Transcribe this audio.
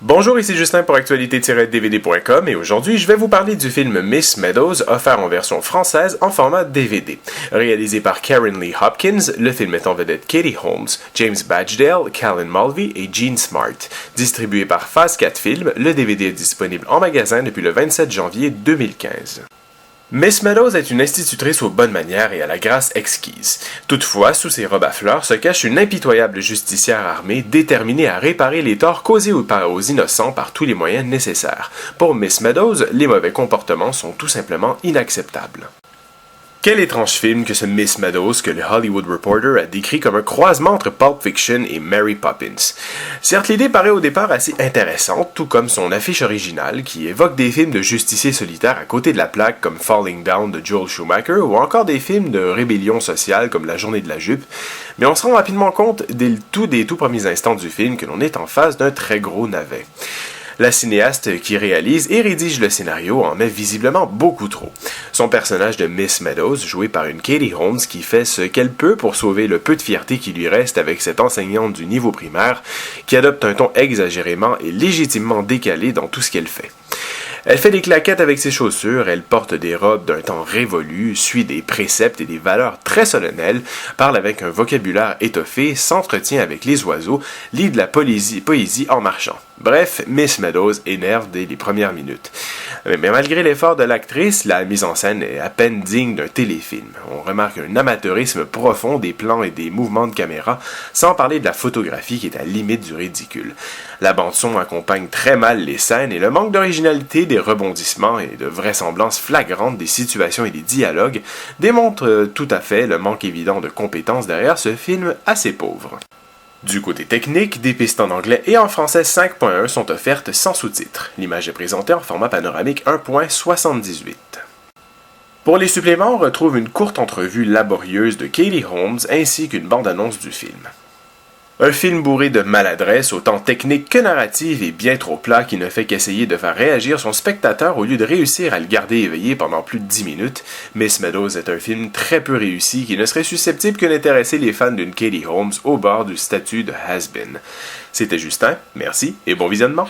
Bonjour, ici Justin pour actualité-dvd.com et aujourd'hui je vais vous parler du film Miss Meadows offert en version française en format DVD. Réalisé par Karen Lee Hopkins, le film met en vedette Katie Holmes, James Badgedale, Callan Mulvey et Jean Smart. Distribué par Phase 4 Films, le DVD est disponible en magasin depuis le 27 janvier 2015. Miss Meadows est une institutrice aux bonnes manières et à la grâce exquise. Toutefois, sous ses robes à fleurs se cache une impitoyable justicière armée déterminée à réparer les torts causés aux innocents par tous les moyens nécessaires. Pour Miss Meadows, les mauvais comportements sont tout simplement inacceptables. Quel étrange film que ce Miss Meadows que le Hollywood Reporter a décrit comme un croisement entre Pulp Fiction et Mary Poppins. Certes, l'idée paraît au départ assez intéressante, tout comme son affiche originale qui évoque des films de justiciers solitaires à côté de la plaque comme Falling Down de Joel Schumacher ou encore des films de rébellion sociale comme La Journée de la Jupe, mais on se rend rapidement compte dès les tout premiers instants du film que l'on est en face d'un très gros navet. La cinéaste qui réalise et rédige le scénario en met visiblement beaucoup trop. Son personnage de Miss Meadows, joué par une Katie Holmes qui fait ce qu'elle peut pour sauver le peu de fierté qui lui reste avec cette enseignante du niveau primaire, qui adopte un ton exagérément et légitimement décalé dans tout ce qu'elle fait. Elle fait des claquettes avec ses chaussures, elle porte des robes d'un temps révolu, suit des préceptes et des valeurs très solennelles, parle avec un vocabulaire étoffé, s'entretient avec les oiseaux, lit de la poésie en marchant. Bref, Miss Meadows énerve dès les premières minutes. Mais malgré l'effort de l'actrice, la mise en scène est à peine digne d'un téléfilm. On remarque un amateurisme profond des plans et des mouvements de caméra, sans parler de la photographie qui est à la limite du ridicule. La bande-son accompagne très mal les scènes et le manque d'originalité des rebondissements et de vraisemblance flagrante des situations et des dialogues démontre tout à fait le manque évident de compétences derrière ce film assez pauvre. Du côté technique, des pistes en anglais et en français 5.1 sont offertes sans sous-titres. L'image est présentée en format panoramique 1.78. Pour les suppléments, on retrouve une courte entrevue laborieuse de Katie Holmes ainsi qu'une bande-annonce du film. Un film bourré de maladresse, autant technique que narrative et bien trop plat qui ne fait qu'essayer de faire réagir son spectateur au lieu de réussir à le garder éveillé pendant plus de 10 minutes. Miss Meadows est un film très peu réussi qui ne serait susceptible que d'intéresser les fans d'une Katie Holmes au bord du statut de has-been. C'était Justin, merci et bon visionnement.